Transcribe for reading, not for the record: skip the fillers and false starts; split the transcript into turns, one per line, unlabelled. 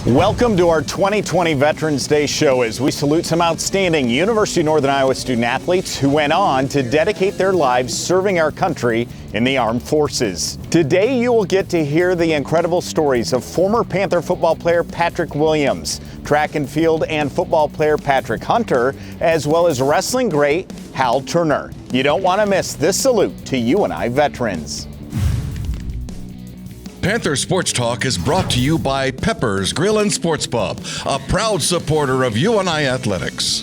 Welcome to our 2020 Veterans Day show as we salute some outstanding University of Northern Iowa student athletes who went on to dedicate their lives serving our country in the armed forces. Today you will get to hear the incredible stories of former Panther football player Patrick Williams, track and field and football player Patrick Hunter, as well as wrestling great Hal Turner. You don't want to miss this salute to UNI Veterans.
Panther Sports Talk is brought to you by Pepper's Grill and Sports Pub, a proud supporter of UNI Athletics.